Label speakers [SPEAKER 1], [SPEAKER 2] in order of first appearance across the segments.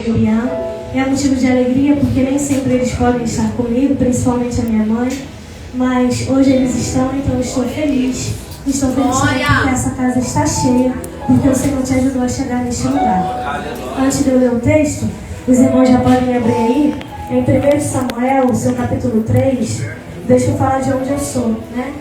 [SPEAKER 1] Juliano. É motivo de alegria porque nem sempre eles podem estar comigo, principalmente a minha mãe, mas hoje eles estão, então eu estou feliz. Estou feliz porque essa casa está cheia, porque o Senhor te ajudou a chegar neste lugar. Antes de eu ler o texto, os irmãos já podem abrir aí, em 1 Samuel, seu capítulo 3, deixa eu falar de onde eu sou, né?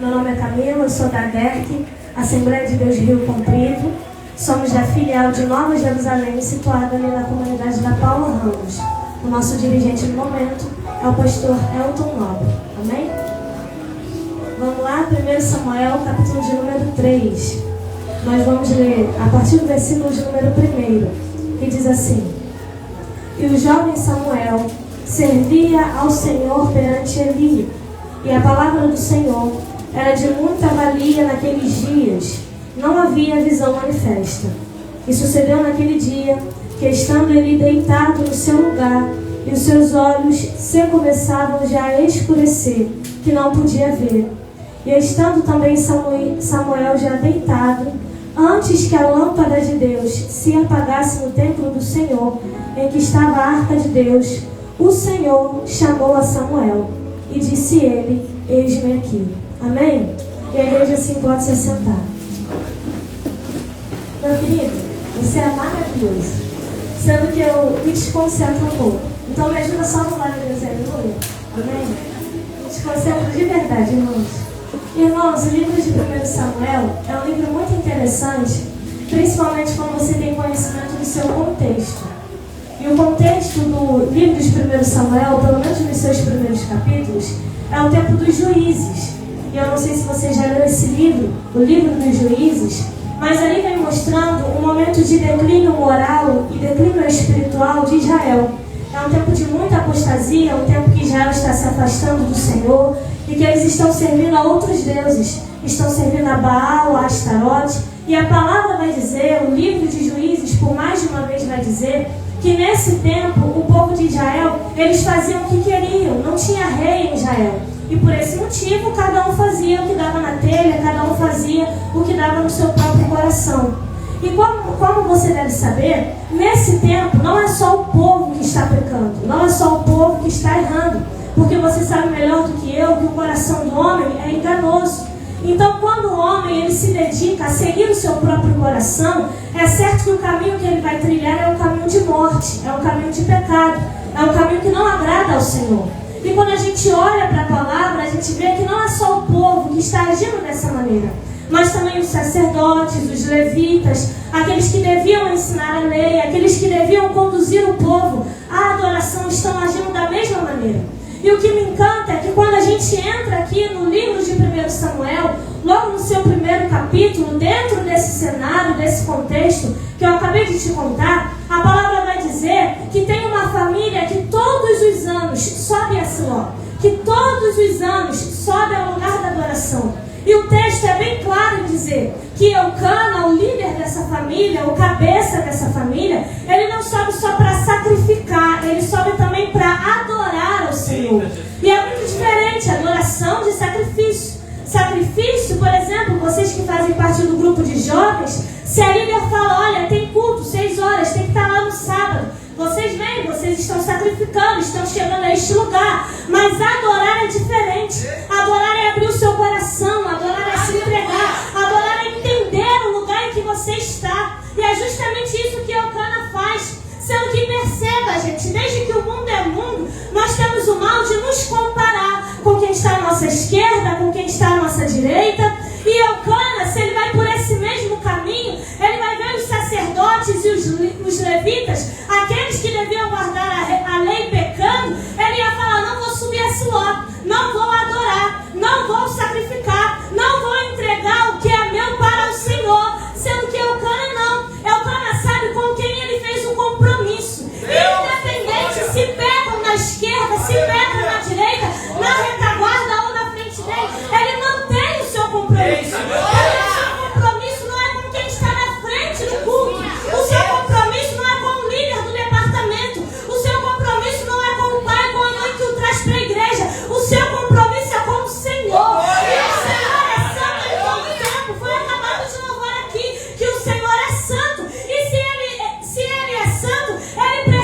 [SPEAKER 1] Meu nome é Camila, eu sou da DERC, Assembleia de Deus Rio Comprido. Somos da filial de Nova Jerusalém, situada ali na comunidade da Paula Ramos. O nosso dirigente no momento é o pastor Elton Nobre. Amém? Vamos lá, 1 Samuel, capítulo de número 3. Nós vamos ler a partir do versículo de número 1, que diz assim: E o jovem Samuel servia ao Senhor perante Eli, e a palavra do Senhor era de muita valia naqueles dias. Não havia visão manifesta. E sucedeu naquele dia que, estando ele deitado no seu lugar, e os seus olhos se começavam já a escurecer, que não podia ver. E estando também Samuel já deitado, antes que a lâmpada de Deus se apagasse no templo do Senhor, em que estava a arca de Deus, o Senhor chamou a Samuel, e disse ele: Eis-me aqui. Amém? E a igreja assim pode se assentar. Meu querido, você é maravilhoso, sendo que eu me desconcentro um pouco. Então me ajuda só no lado de Deus, aleluia. Amém? Me desconcentro de verdade, irmãos. Irmãos, o livro de 1 Samuel é um livro muito interessante, principalmente quando você tem conhecimento do seu contexto. E o contexto do livro de 1 Samuel, pelo menos nos seus primeiros capítulos, é o tempo dos juízes. E eu não sei se você já leu esse livro, o livro dos juízes, mas ali vem mostrando um momento de declínio moral e declínio espiritual de Israel. É um tempo de muita apostasia, um tempo que Israel está se afastando do Senhor e que eles estão servindo a outros deuses. Estão servindo a Baal, a Astarote. E a palavra vai dizer, o livro de Juízes, por mais de uma vez vai dizer, que nesse tempo, o povo de Israel, eles faziam o que queriam. Não tinha rei em Israel. E por esse motivo, cada um fazia o que dava na telha, cada um fazia o que dava no seu próprio coração. E como você deve saber, nesse tempo não é só o povo que está pecando, não é só o povo que está errando, porque você sabe melhor do que eu que o coração do homem é enganoso. Então, quando o homem ele se dedica a seguir o seu próprio coração, é certo que o caminho que ele vai trilhar é um caminho de morte, é um caminho de pecado, é um caminho que não agrada ao Senhor. E quando a gente olha para a palavra, a gente vê que não é só o povo que está agindo dessa maneira, mas também os sacerdotes, os levitas, aqueles que deviam ensinar a lei, aqueles que deviam conduzir o povo à adoração, estão agindo da mesma maneira. E o que me encanta é que quando a gente entra aqui no livro de 1 Samuel, logo no seu primeiro capítulo, dentro desse cenário, desse contexto que eu acabei de te contar, a palavra vai dizer que tem uma família que todos os anos sobe a Siló, que todos os anos sobe ao lugar da adoração. E o texto é bem claro em dizer que Eucana, o líder dessa família, o cabeça dessa família, ele não sobe só para sacrificar, ele sobe também para adorar ao Senhor. E é muito diferente a adoração de sacrifício. Sacrifício, por exemplo, vocês que fazem parte do grupo de jovens, se a líder fala, olha, tem culto, 6 horas, tem que estar lá no sábado. Vocês vêm, vocês estão sacrificando, estão chegando a este lugar. Mas adorar é diferente. Adorar é abrir o seu coração, adorar é se entregar, adorar é entender o lugar em que você está. E é justamente isso que Eucana faz. Sendo que perceba, gente, desde que o mundo é mundo, nós temos o mal de nos comparar com quem está à nossa esquerda, com quem está à nossa direita. E Eucana, se ele vai por esse mesmo caminho, ele vai ver os sacerdotes e os levitas, aqueles que deviam guardar a lei pecando, ele ia falar, não vou subir a Siló, não vou adorar, não vou sacrificar, não vou entregar o que é meu para o Senhor. Sendo que Eucana não. Eucana sabe com quem ele fez um compromisso. Independente se pegam na esquerda, se pegam na direita, na retaguarda ou na frente dele, ele mantém o seu compromisso. O seu compromisso não é com quem está na frente do culto. O seu compromisso não é com o líder do departamento. O seu compromisso não é com o pai, com a mãe que o traz para a igreja. O seu compromisso é com o Senhor. E o Senhor é santo em todo tempo. Foi acabado de louvar aqui que o Senhor é santo. E se ele é santo, ele precisa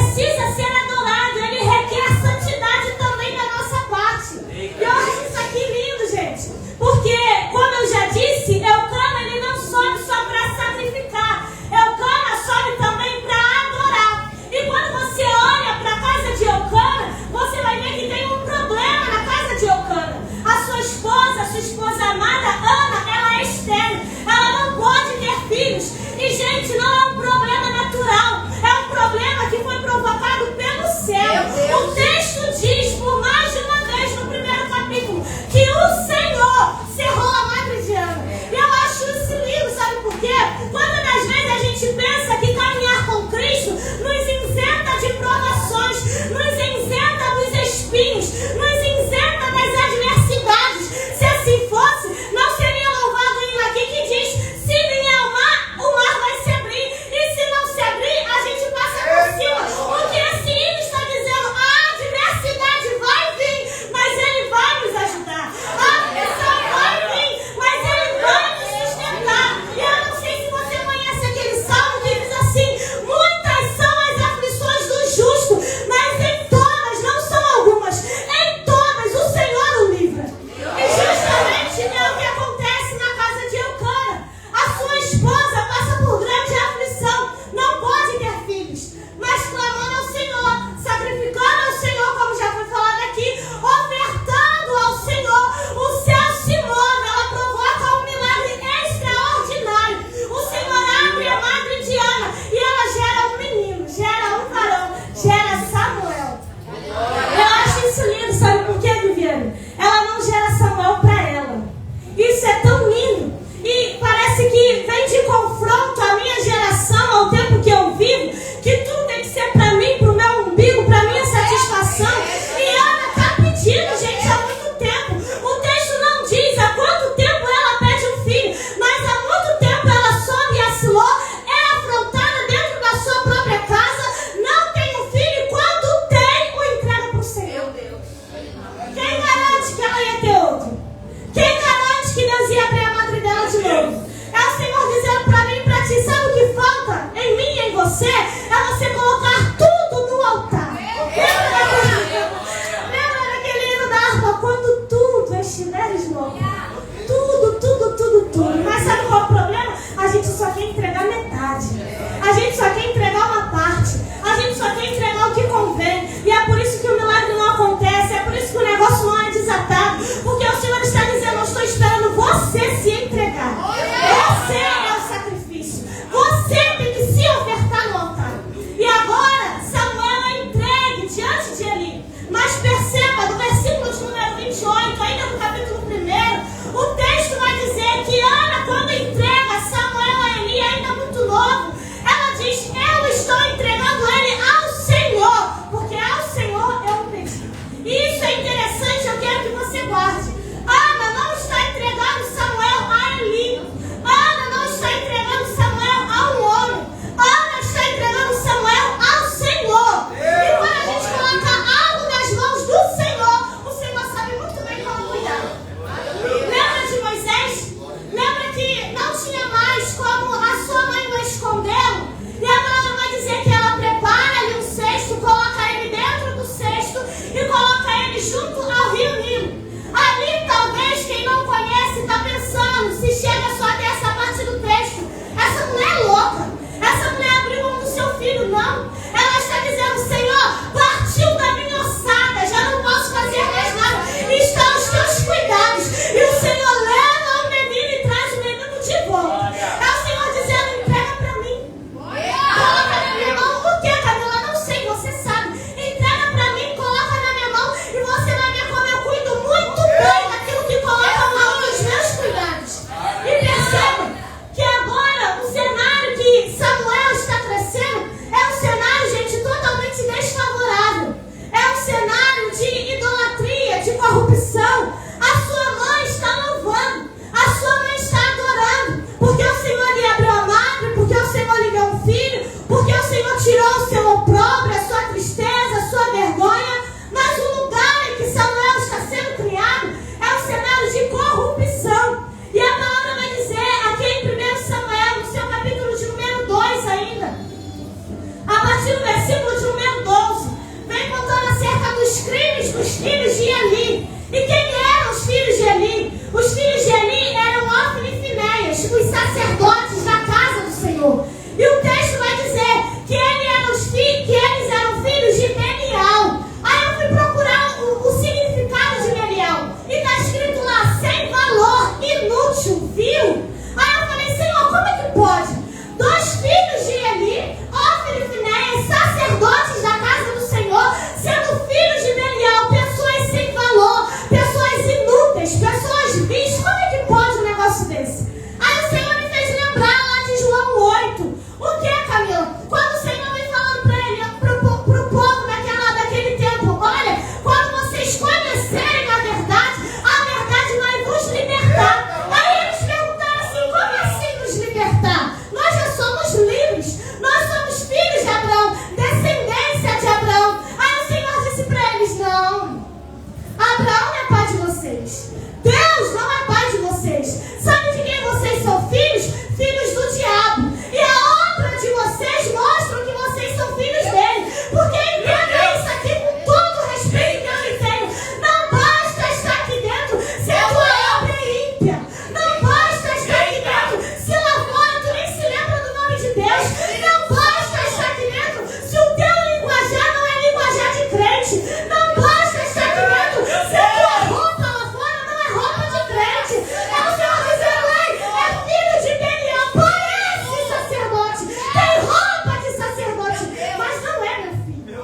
[SPEAKER 1] vocês. Deus não é pai de vocês. Sabe de quem vocês são filhos? Filhos do diabo. E a obra de vocês mostra que vocês são filhos dele. Porque entenda isso aqui com todo o respeito que eu lhe tenho. Não basta estar aqui dentro se a tua obra é ímpia. Não basta estar aqui dentro se lá fora tu nem se lembra do nome de Deus. Não basta estar aqui dentro se o teu linguajar não é linguajar de crente. Não basta estar aqui dentro se a tua roupa lá fora não é roupa de crente. É o Senhor dizendo, ei, é filho de Belial, parece sacerdote, tem roupa de sacerdote, mas não é, meu filho.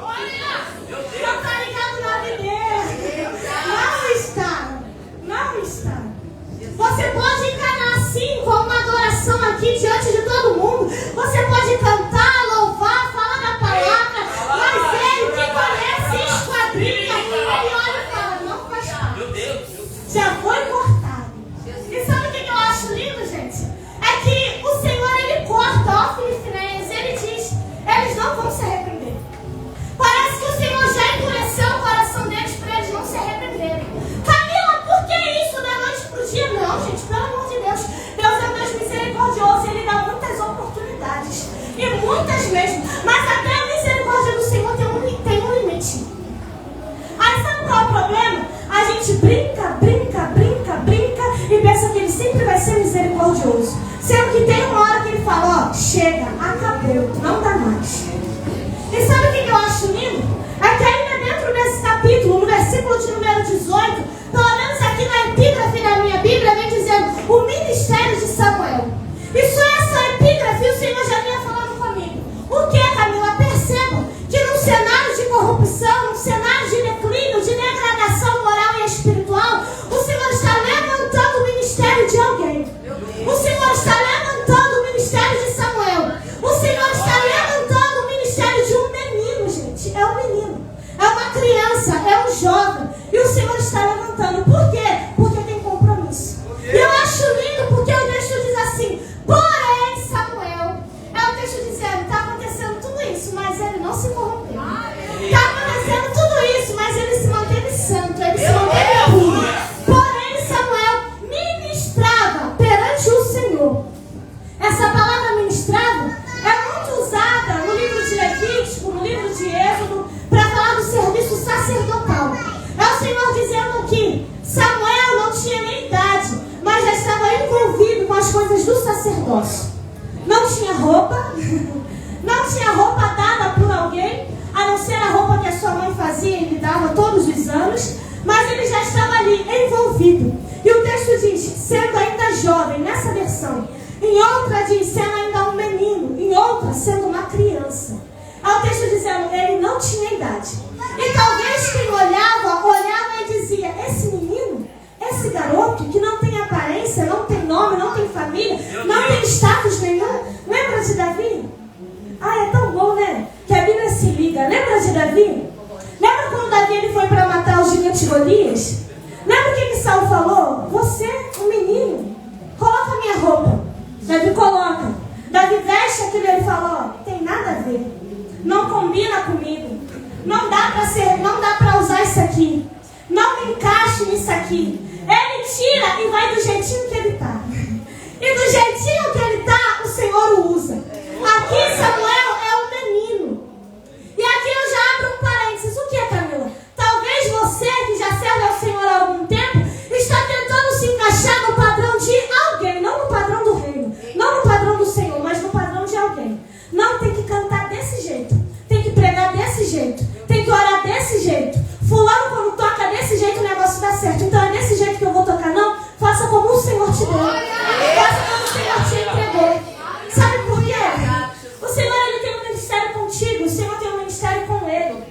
[SPEAKER 1] Não está ligado na videira. Não está. Não está. Você pode encarar assim, com uma adoração aqui diante de todo mundo. Você pode cantar, louvar, falar da palavra, mas ele que conhece, esquadrinha, ele olha e fala, não faz parte. Já foi cortado. E sabe o que eu acho lindo, gente? É que o Senhor, ele corta, ó Filipenses, ele diz, eles não vão se arrepender. Parece que o Senhor já endureceu o coração deles para eles não se arrependerem. Camila, por que isso da noite pro dia? Não, gente, pelo amor de Deus. Deus é um Deus misericordioso, ele dá muitas oportunidades. E muitas mesmo. Mas até a misericórdia do Senhor tem um limite. Aí sabe qual é o problema? A gente brinca e pensa que ele sempre vai ser misericordioso. Sendo que tem uma hora que ele fala, ó, chega, acabou, não dá mais. E sabe o que eu acho lindo? É que ainda dentro desse capítulo, no versículo de número 18, pelo menos aqui na epígrafe da minha Bíblia, vem dizendo o ministério de Samuel. Isso é essa epígrafe, o Senhor já vinha falando comigo. O que, Camila? Percebam que num cenário de corrupção, num cenário de declínio, de degradação moral e espiritual, o Senhor está levantando o ministério de alguém. O Senhor está levantando o ministério de Samuel. O Senhor está levantando o ministério de um menino, gente. É um menino, é uma criança, é um jovem. E o Senhor está levantando. Por quê? Porque tem compromisso. E eu acho lindo porque o texto diz assim, porém Samuel, é o texto dizendo, está acontecendo tudo isso, mas ele não se corrompeu. Está acontecendo tudo isso, mas ele se manteve santo, ele se manteve puro. Porém Samuel ministrava perante o Senhor. Essa palavra ministrava é muito usada no livro de Levítico, no livro de Êxodo, para falar do serviço sacerdotal. É o Senhor dizendo que Samuel não tinha nem idade, mas já estava envolvido com as coisas do sacerdócio. Não tinha roupa, não tinha roupa dada por alguém, a não ser a roupa que a sua mãe fazia e lhe dava todos os anos, mas ele já estava ali envolvido. E o texto diz, sendo ainda jovem, nessa versão. Em outra diz, sendo ainda um menino. Em outra, sendo uma criança. Aí o texto dizendo, ele não tinha idade. E talvez quem olhava e dizia, esse menino, esse garoto que não tem aparência, não tem nome, não tem família, não tem status nenhum. Lembra de Davi? Ah, é tão bom, né? Que a Bíblia se liga. Lembra de Davi? Lembra quando Davi ele foi para matar os gigantes Golias? Lembra o que Saul falou? Você, um menino, coloca a minha roupa. Davi coloca. Davi veste aquilo e ele fala, ó, tem nada a ver. Não combina comigo. Não dá para usar isso aqui. Não me encaixe nisso aqui. Ele tira e vai do jeitinho que ele está. E do jeitinho que ele está, o Senhor o usa. Aqui Samuel é um menino. E aqui eu já abro um parênteses. O que é, Camila? Talvez você que já serve ao Senhor há algum tempo está tentando se encaixar no padrão de alguém. Não no padrão do reino. Não no padrão do Senhor, mas no padrão de alguém. Não, tem que cantar desse jeito. Tem que pregar desse jeito. Tem que orar desse jeito. Fulano, quando toca desse jeito, o negócio dá certo. Então é desse jeito que eu vou tocar. Não, faça como o Senhor te deu. Faça como o Senhor te entregou. Sabe por quê? O Senhor, ele tem um ministério contigo. O Senhor tem um ministério com ele.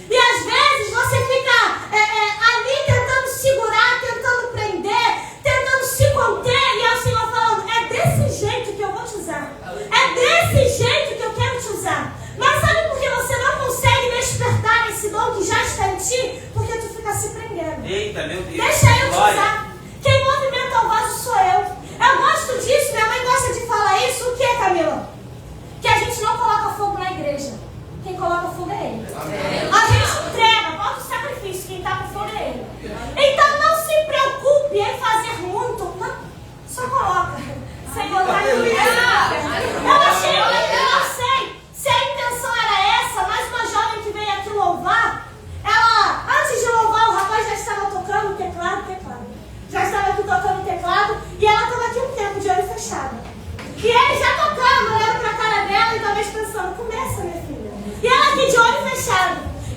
[SPEAKER 1] E às vezes você fica ali tentando segurar, tentando prender, tentando se conter. E é o Senhor falando, é desse jeito que eu vou te usar. É desse jeito que eu quero te usar. Mas sabe por que você não consegue despertar esse dom que já está em ti? Porque tu fica se prendendo.
[SPEAKER 2] Eita, meu Deus.
[SPEAKER 1] Deixa eu te usar. Quem movimenta o vaso sou eu. Eu gosto disso, minha mãe gosta de falar isso. O que, Camila? Que a gente não coloca fogo na igreja. Quem coloca fogo é ele. Amém. A gente entrega, bota o sacrifício. Quem está com fogo é ele. Então não se preocupe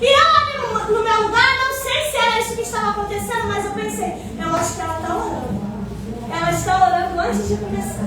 [SPEAKER 1] E eu ali no meu lugar, não sei se era isso que estava acontecendo, mas eu pensei, eu acho que ela está orando. Ela está orando antes de começar.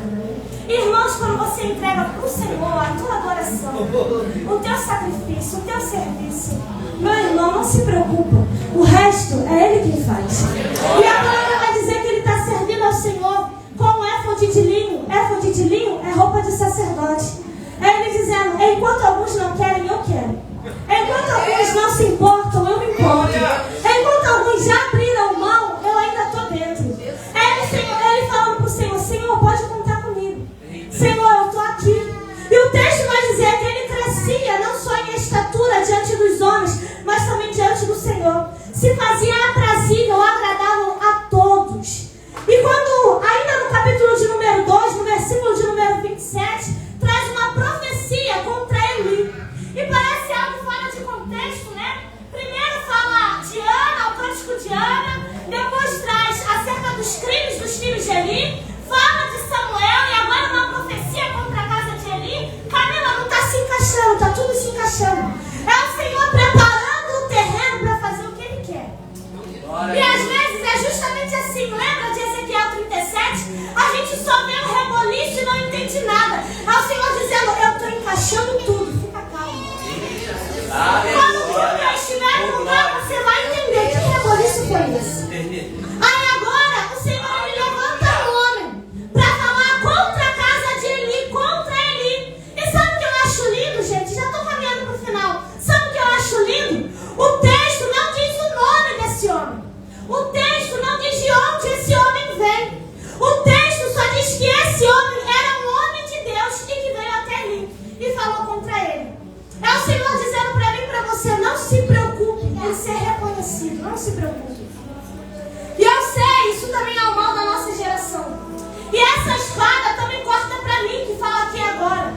[SPEAKER 1] Irmãos, quando você entrega para o Senhor a tua adoração, o teu sacrifício, o teu serviço, meu irmão, não se preocupa. O resto é Ele quem faz. E a palavra vai dizer que Ele está servindo ao Senhor com um éfode de linho. Éfode de linho é roupa de sacerdote. É Ele dizendo, enquanto alguns não querem, eu quero. Enquanto alguns não se importam, eu me importo. Enquanto alguns já abriram mão, eu ainda estou dentro. Ele falando para o Senhor, Senhor, pode contar comigo. Senhor, eu estou aqui. E o texto vai dizer que ele crescia não só em estatura diante dos homens, mas também diante do Senhor. Se fazia aprazível, agradável a todos. E quando, ainda no capítulo de número 2, no versículo de número 27, traz uma profecia contra Eli. E parece algo fora de contexto, né? Primeiro fala de Ana, o cântico de Ana, depois traz acerca dos crimes dos filhos de Eli, fala de Samuel e agora uma profecia contra a casa de Eli. Camila, não está se encaixando, está tudo se encaixando. É o Senhor preparando o terreno para fazer o que Ele quer. E às vezes é justamente assim, lembra de Ezequiel 37? A gente só vê o reboliço e não entende nada. É o Senhor dizendo, eu estou encaixando tudo, fica calmo. Quando o teu estiver no lugar, você vai entender que reboliço foi esse. Aí agora, o Senhor me levanta um homem para falar contra a casa de Eli, contra Eli. E sabe o que eu acho lindo, gente? Já estou caminhando para o final. Sabe o que eu acho lindo? O texto não diz o nome desse homem. O texto não diz de onde esse homem vem. O texto só diz que esse homem era um homem de Deus e que veio até Eli e falou contra ele. É o Senhor dizendo para mim e para você, não se preocupe em ser reconhecido, não se preocupe. E eu sei, isso também é o mal da nossa geração. E essa espada também corta para mim, que fala aqui agora.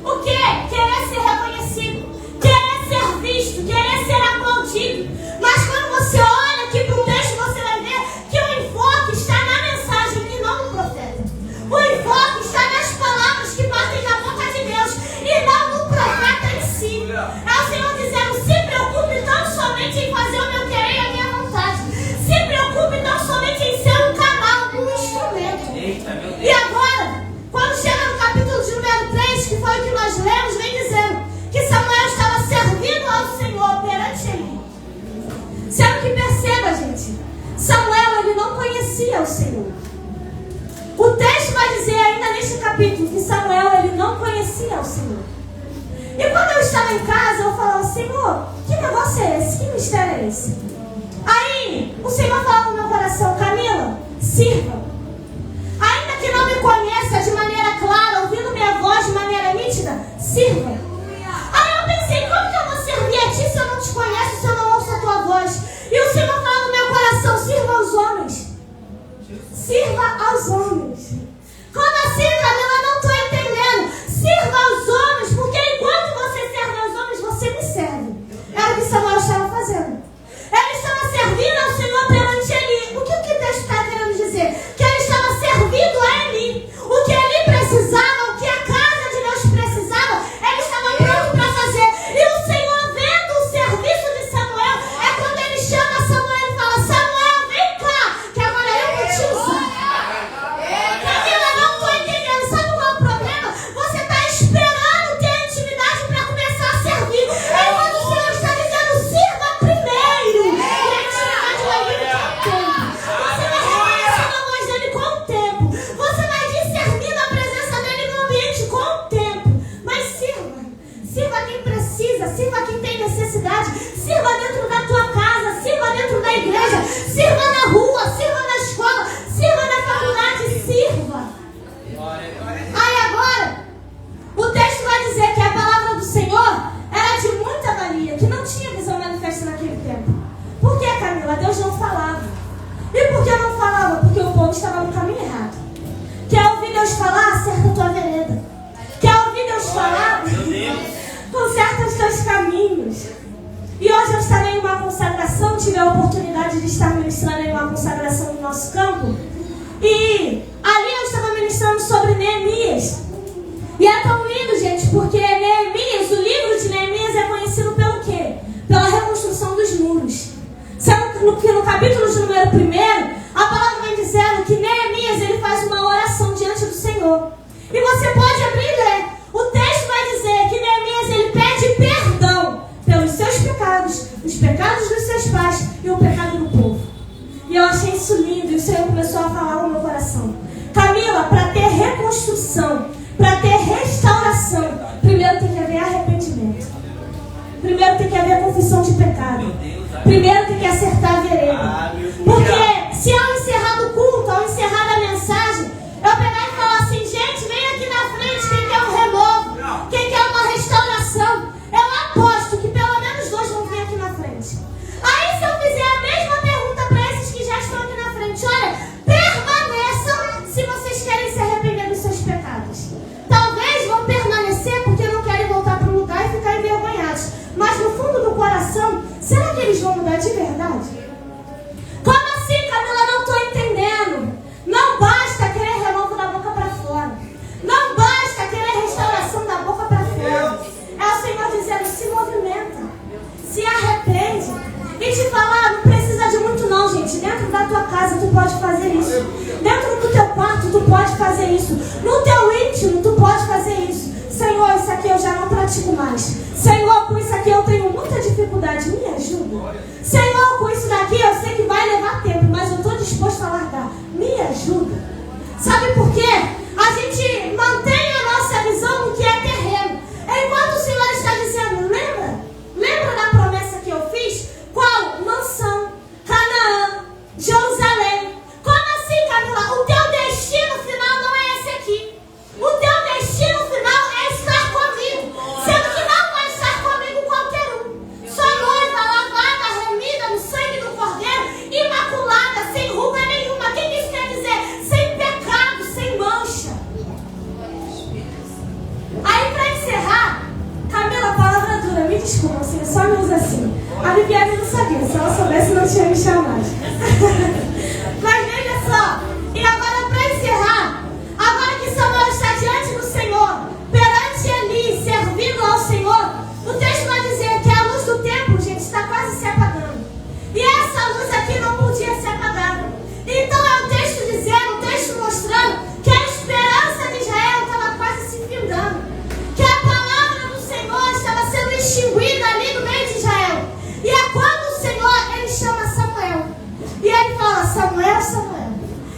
[SPEAKER 1] O quê? Querer ser reconhecido, querer ser visto, querer ser aplaudido. Mas quando você olha aqui para o texto, você vai ver que o enfoque está na mensagem e não no profeta. O enfoque está nas palavras que partem da boca de Deus e não no profeta em si. É o Senhor dizendo, se preocupe tão somente em fazer o meu querer e a minha vontade. Se preocupe tão somente em ser um canal, um instrumento. E agora, quando chega no capítulo de número 3, que foi o que nós lemos, vem dizendo que Samuel estava servindo ao Senhor perante Eli. Sendo que perceba, gente, Samuel, ele não conhecia o Senhor. O texto vai dizer ainda neste capítulo que Samuel, ele não conhecia o Senhor. E quando eu estava em casa, eu falava, Senhor, que negócio é esse? Que mistério é esse? Aí, o Senhor falava no meu coração, Camila, sirva. Ainda que não me conheça de maneira clara, ouvindo minha voz de maneira nítida, sirva. Aí eu pensei, como que eu vou servir a ti se eu não te conheço, se eu não ouço a tua voz? E o Senhor fala no meu coração, sirva aos homens. Sirva aos homens. Como assim, Camila? Não estou entendendo. Sirva aos homens, porque enquanto você serve aos homens, você me serve. Era o que Samuel estava fazendo. Ele estava servindo ao Senhor perante Eli. O que o texto está querendo dizer? Que ele estava servindo a Eli. O que Eli precisava, o que a casa de Deus precisava, ele estava pronto para fazer. E o Senhor, vendo o serviço de Samuel, é quando ele chama Samuel e fala, Samuel, vem cá, que agora eu vou te usar. Camila, não estou entendendo. Sabe qual é o problema? Você está esperando ter intimidade para começar a servir. Aí quando o Senhor está dizendo, sirva primeiro. E a intimidade vai vir com o tempo. Você vai reconhecendo a voz dele com o tempo. Você vai discernindo a presença dele no ambiente com o tempo. Mas sirva. Sirva quem precisa. Sirva quem tem necessidade. Sirva dentro da tua casa. Sirva dentro da igreja. Sirva na rua. Sirva na escola. Sirva na faculdade. Sirva. Aí agora, o texto vai dizer que a palavra do Senhor era de muita valia, que não tinha visão manifesta naquele tempo. Por que, Camila? Deus não falava. E por que não falava? Porque o povo estava no caminho errado. Quer ouvir Deus falar? Acerta a tua vereda. Quer ouvir Deus falar? Conserta os teus caminhos. E hoje eu estarei em uma consagração, tive a oportunidade de estar ministrando em uma consagração no nosso campo. E ali eu estava ministrando sobre Neemias. E é tão lindo, gente, porque Neemias, o livro de Neemias é conhecido pelo quê? Pela reconstrução no capítulo de número 1, a palavra vem dizendo que Neemias, ele faz uma oração diante do Senhor. E você pode abrir e ler. O texto vai dizer que Neemias, ele pede perdão pelos seus pecados, os pecados dos seus pais e o pecado do povo. E eu achei isso lindo, e o Senhor começou a falar no meu coração. Camila, para ter reconstrução, para ter restauração, primeiro tem que haver arrependimento. Primeiro tem que haver confissão de pecado. Primeiro tem que acertar a vereda. Porque se ao encerrar do culto, ao encerrar da mensagem, eu pegar e falar assim, gente, vem aqui na frente quem quer um renovo, quem quer uma restauração, eu aposto que pelo menos 2 vão vir aqui na frente. Aí se eu fizer a mesma pergunta para esses que já estão aqui na frente, olha, permaneçam se vocês querem se arrepender dos seus pecados. Talvez vão permanecer porque não querem voltar para o lugar e ficar envergonhados. Mas no fundo do coração, será que eles vão mudar de verdade? Como assim, Camila? Não estou entendendo. Não basta querer renovo da boca para fora. Não basta querer restauração da boca para fora. É o Senhor dizendo, se movimenta, se arrepende. E te falar, não precisa de muito não, gente. Dentro da tua casa tu pode fazer isso. Dentro do teu quarto tu pode fazer isso. No teu íntimo tu pode fazer isso. Senhor, isso aqui eu já não pratico mais. Senhor, com isso aqui eu tenho muita dificuldade. Me ajuda. Senhor, com isso daqui eu sei que vai levar tempo, mas eu estou disposto a largar. Me ajuda. Sabe por quê? A gente mantém a nossa visão no que é terreno. Enquanto o Senhor está dizendo, lembra da promessa que eu fiz? Qual? Mansão, Canaã, Jerusalém. Como assim, Camila? O teu destino final não é esse aqui. O teu destino final é estar comigo. Sendo que não vai estar comigo qualquer um. Sua noiva lavada, remida no sangue do Cordeiro, imaculada, sem ruga nenhuma. O que isso quer dizer? Sem pecado, sem mancha. Aí para encerrar, Camila, palavra dura, me desculpa, você só me usa assim. A Viviane não sabia, se ela soubesse não tinha me chamado. Mas veja só, e agora para encerrar, agora que Samuel está diante do Senhor, perante Eli, servindo ao Senhor, o texto vai dizer que a luz do templo, gente, está quase se apagando. E essa luz aqui não podia ser apagada. Então é o texto dizendo, o texto mostrando que a esperança de Israel estava quase se findando. Que a palavra do Senhor estava sendo extinguida ali no meio de Israel. E é quando o Senhor, ele chama Samuel. E ele fala, Samuel, Samuel.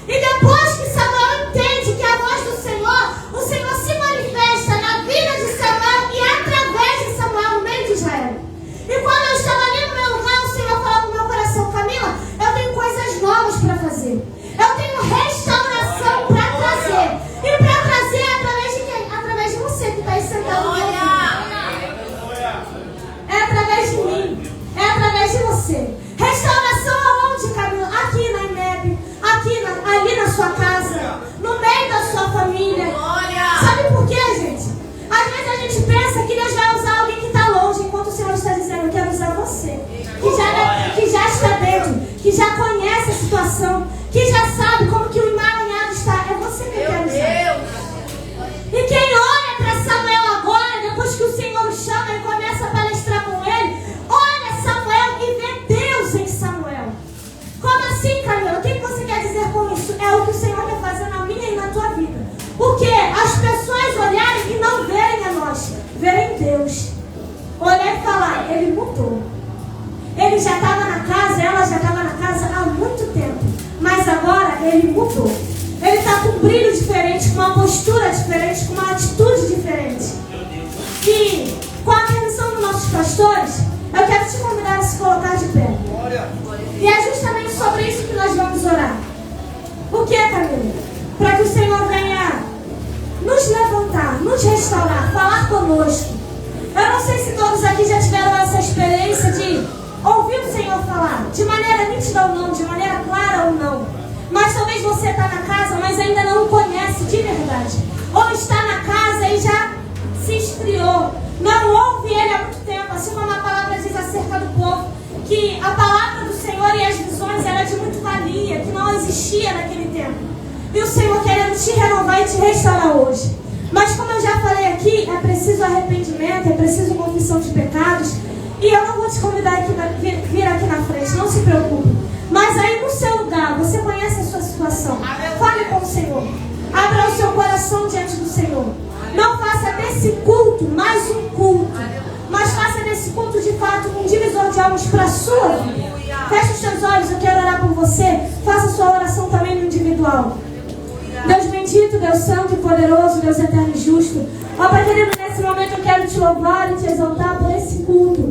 [SPEAKER 1] E depois que Samuel entende que a voz do Senhor, o Senhor se manifesta na vida de Samuel e através de Samuel no meio de Israel. E quando eu estava ali no meu lugar, o Senhor falou no meu coração, Camila, eu tenho coisas novas para fazer. Eu tenho restauração para trazer. E para trazer é através de quem? Através de você que está aí sentado no meu lugar. É através de mim. É através de você. Restauração aonde, Camila? Aqui na IMEB, ali na sua casa, no meio da sua família. Sabe por quê, gente? Às vezes a gente pensa que Deus vai usar alguém que está longe, enquanto o Senhor está dizendo, eu quero usar você. Que já está dentro, que já conhece a situação, que já sabe como que o emaranhado está. É você que eu quero usar. E quem olha para Samuel agora, depois que o Senhor o chama e começa a palestrar com ele, olha Samuel e vê Deus em Samuel. Como assim, Camila? O que você quer dizer com isso? É o que o Senhor quer fazer na minha e na tua vida. Porque as pessoas olharem e não verem a nós, verem Deus. Olhar e falar, ele mudou. Ele já estava na casa, ela já estava na casa há muito tempo. Mas agora ele mudou. Ele está com um brilho diferente, com uma postura diferente, com uma atitude diferente. E com a permissão dos nossos pastores, eu quero te convidar a se colocar de pé. E é justamente sobre isso que nós vamos orar. O que, Camila? Para que o Senhor venha nos levantar, nos restaurar, falar conosco. Eu não sei se todos aqui já tiveram essa experiência de ouvir o Senhor falar, de maneira nítida ou não, de maneira clara ou não. Mas talvez você está na casa, mas ainda não o conhece de verdade. Ou está na casa e já se esfriou. Não ouve ele há muito tempo, assim como a palavra diz acerca do povo, que a palavra do Senhor e as visões era de muito valia, que não existia naquele tempo. E o Senhor querendo te renovar e te restaurar hoje. Mas como eu já falei aqui, é preciso arrependimento, é preciso confissão de pecados. E eu não vou te convidar aqui vir aqui na frente, não se preocupe. coração diante do Senhor. Não faça desse culto mais um culto, mas faça desse culto de fato um divisor de águas para a sua vida. Feche os seus olhos, eu quero orar por você. Faça a sua oração também no individual. Deus bendito, Deus santo e poderoso, Deus eterno e justo. Ó Pai querido, nesse momento eu quero te louvar e te exaltar por esse culto.